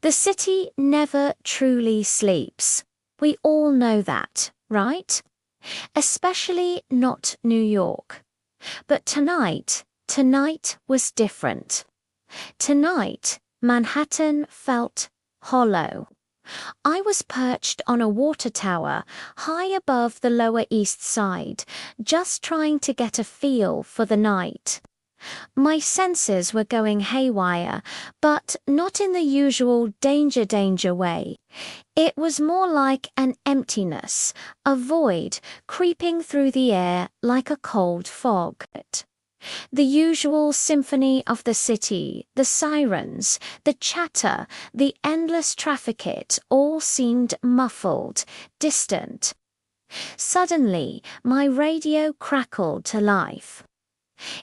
The city never truly sleeps. We all know that, right? Especially not New York. But tonight was different. Tonight, Manhattan felt hollow. I was perched on a water tower high above the Lower East Side, just trying to get a feel for the night. My senses were going haywire, but not in the usual danger way. It was more like an emptiness, a void creeping through the air like a cold fog. The usual symphony of the city, the sirens, the chatter, the endless traffic, it all seemed muffled, distant. Suddenly, my radio crackled to life.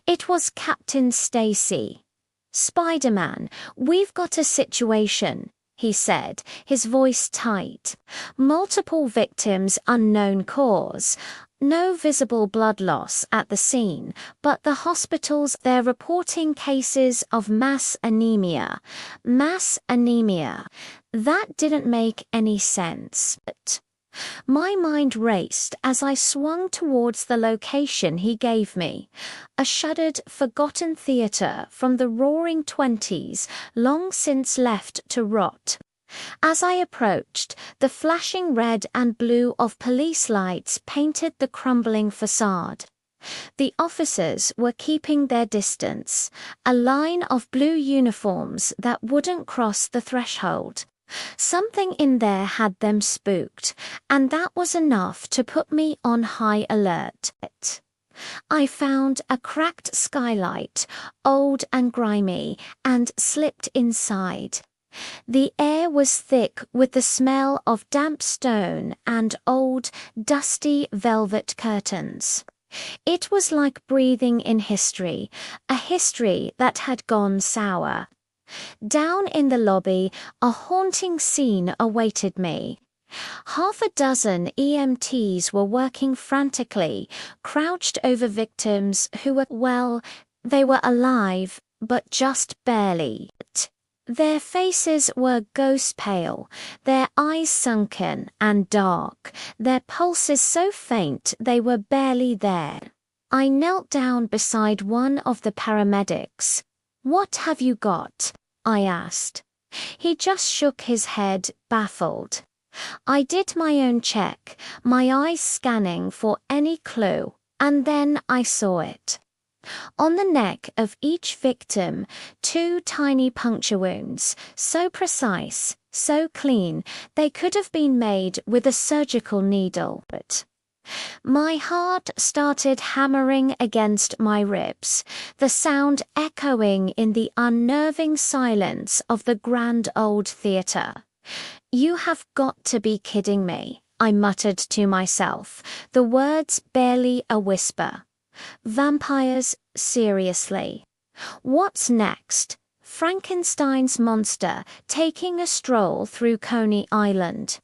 It was Captain Stacy. "Spiderman, we've got a situation," he said, his voice tight. "Multiple victims, unknown cause. No visible blood loss at the scene, but the hospitals, they're reporting cases of mass anemia. Mass anemia. That didn't make any sense. My mind raced as I swung towards the location he gave me, a shuttered, forgotten theater from the roaring 20s, long since left to rot. As I approached, the flashing red and blue of police lights painted the crumbling facade. The officers were keeping their distance, a line of blue uniforms that wouldn't cross the threshold. Something in there had them spooked, and that was enough to put me on high alert. I found a cracked skylight, old and grimy, and slipped inside. The air was thick with the smell of damp stone and old, dusty velvet curtains. It was like breathing in history, a history that had gone sour. Down in the lobby, a haunting scene awaited me. Half a dozen EMTs were working frantically, crouched over victims who were, well, they were alive, but just barely. Their faces were ghost pale, their eyes sunken and dark, their pulses so faint they were barely there. I knelt down beside one of the paramedics. "What have you got?" I asked. He just shook his head, baffled. I did my own check, my eyes scanning for any clue, and then I saw it. On the neck of each victim, 2 tiny puncture wounds, so precise, so clean, they could have been made with a surgical needle. My heart started hammering against my ribs, the sound echoing in the unnerving silence of the grand old theater. "You have got to be kidding me," I muttered to myself, the words barely a whisper. Vampires, seriously. What's next? Frankenstein's monster taking a stroll through Coney Island.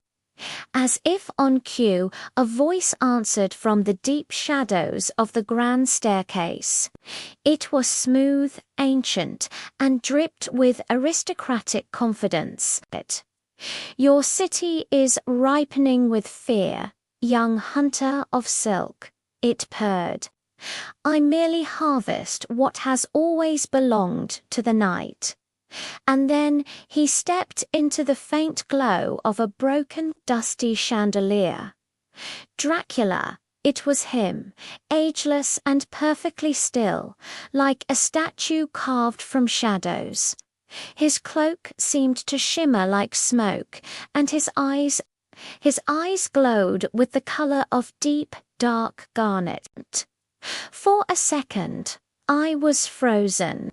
As if on cue, a voice answered from the deep shadows of the grand staircase. It was smooth, ancient, and dripped with aristocratic confidence. "Your city is ripening with fear, young hunter of silk," it purred. "I merely harvest what has always belonged to the night." And then he stepped into the faint glow of a broken, dusty chandelier. Dracula, it was him, ageless and perfectly still, like a statue carved from shadows. His cloak seemed to shimmer like smoke, and his eyes glowed with the color of deep, dark garnet. For a second, I was frozen.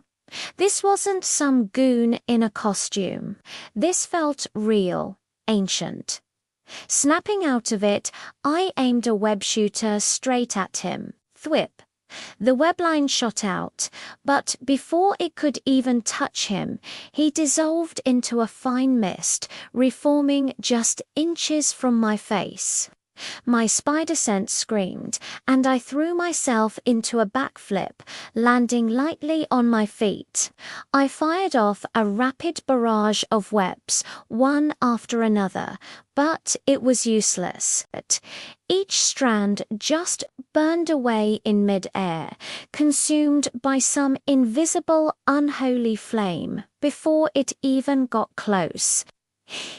This wasn't some goon in a costume. This felt real, ancient. Snapping out of it, I aimed a web shooter straight at him. Thwip. The webline shot out, but before it could even touch him, he dissolved into a fine mist, reforming just inches from my face. My spider sense screamed, and I threw myself into a backflip, landing lightly on my feet. I fired off a rapid barrage of webs, one after another, but it was useless. Each strand just burned away in mid-air, consumed by some invisible, unholy flame before it even got close.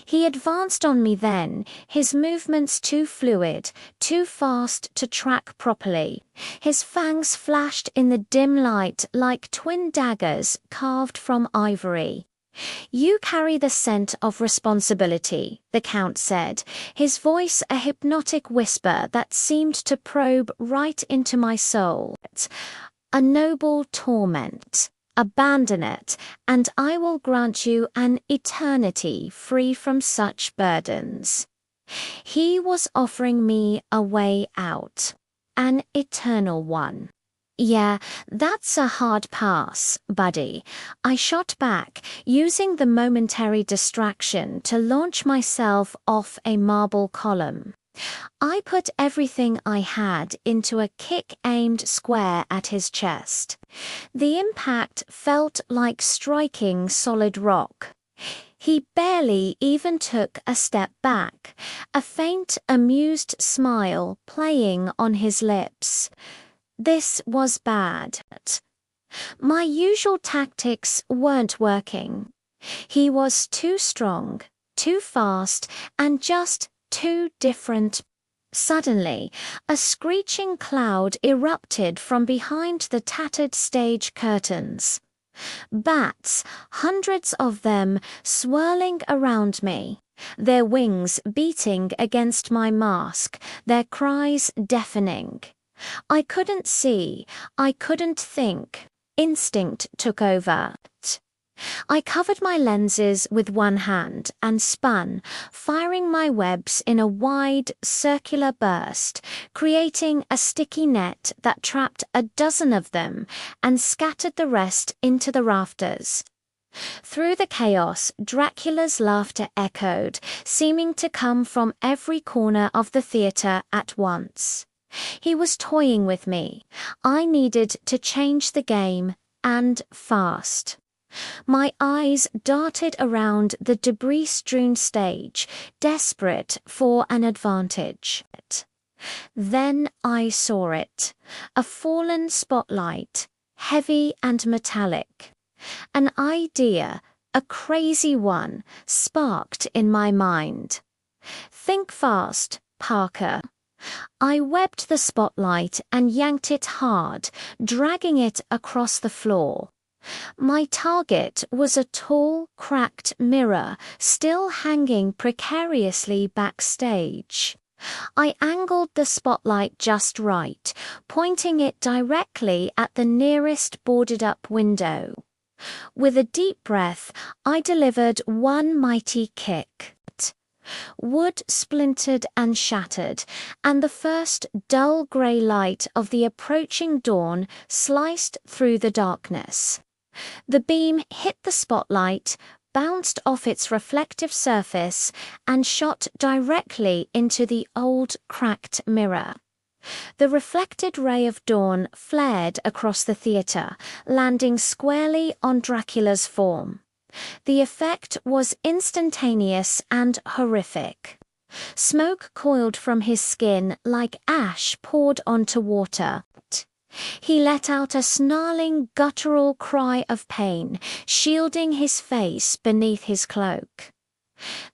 He advanced on me then, his movements too fluid, too fast to track properly. His fangs flashed in the dim light like twin daggers carved from ivory. "You carry the scent of responsibility," the Count said, his voice a hypnotic whisper that seemed to probe right into my soul. "A noble torment. Abandon it, and I will grant you an eternity free from such burdens." He was offering me a way out, an eternal one. "Yeah, that's a hard pass, buddy," I shot back, using the momentary distraction to launch myself off a marble column. I put everything I had into a kick aimed square at his chest. The impact felt like striking solid rock. He barely even took a step back, a faint, amused smile playing on his lips. This was bad. My usual tactics weren't working. He was too strong, too fast, and just too different. Suddenly, a screeching cloud erupted from behind the tattered stage curtains. Bats, hundreds of them, swirling around me, their wings beating against my mask, their cries deafening. I couldn't see, I couldn't think. Instinct took over. I covered my lenses with one hand and spun, firing my webs in a wide, circular burst, creating a sticky net that trapped a dozen of them and scattered the rest into the rafters. Through the chaos, Dracula's laughter echoed, seeming to come from every corner of the theatre at once. He was toying with me. I needed to change the game, and fast. My eyes darted around the debris-strewn stage, desperate for an advantage. Then I saw it, a fallen spotlight, heavy and metallic. An idea, a crazy one, sparked in my mind. "Think fast, Parker." I webbed the spotlight and yanked it hard, dragging it across the floor. My target was a tall, cracked mirror still hanging precariously backstage. I angled the spotlight just right, pointing it directly at the nearest boarded-up window. With a deep breath, I delivered one mighty kick. Wood splintered and shattered, and the first dull grey light of the approaching dawn sliced through the darkness. The beam hit the spotlight, bounced off its reflective surface, and shot directly into the old, cracked mirror. The reflected ray of dawn flared across the theatre, landing squarely on Dracula's form. The effect was instantaneous and horrific. Smoke coiled from his skin like ash poured onto water. He let out a snarling, guttural cry of pain, shielding his face beneath his cloak.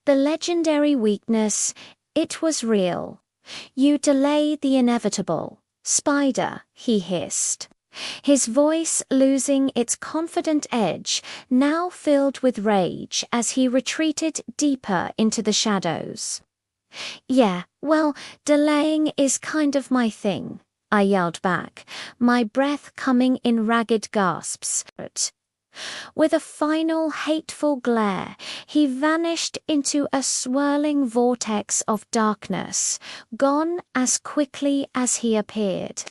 The legendary weakness, it was real. "You delay the inevitable, Spider," he hissed. His voice losing its confident edge, now filled with rage as he retreated deeper into the shadows. "Yeah, well, delaying is kind of my thing," I yelled back, my breath coming in ragged gasps. With a final hateful glare, he vanished into a swirling vortex of darkness, gone as quickly as he appeared.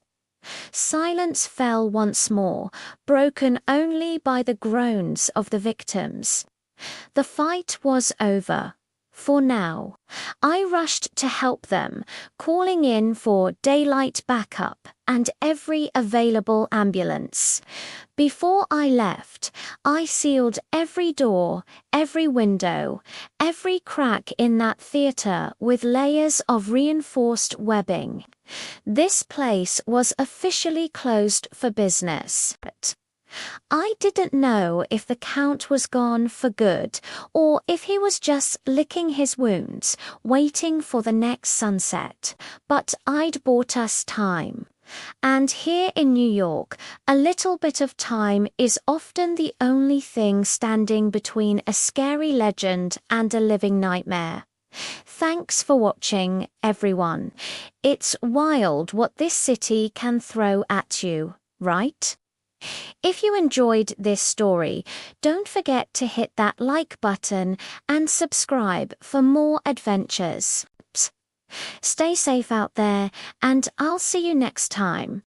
Silence fell once more, broken only by the groans of the victims. The fight was over. for now. I rushed to help them, calling in for daylight backup and every available ambulance. Before I left, I sealed every door, every window, every crack in that theater with layers of reinforced webbing. This place was officially closed for business. I didn't know if the Count was gone for good or if he was just licking his wounds, waiting for the next sunset, but I'd bought us time. And here in New York, a little bit of time is often the only thing standing between a scary legend and a living nightmare. Thanks for watching, everyone. It's wild what this city can throw at you, right? If you enjoyed this story, don't forget to hit that like button and subscribe for more adventures. Stay safe out there, and I'll see you next time.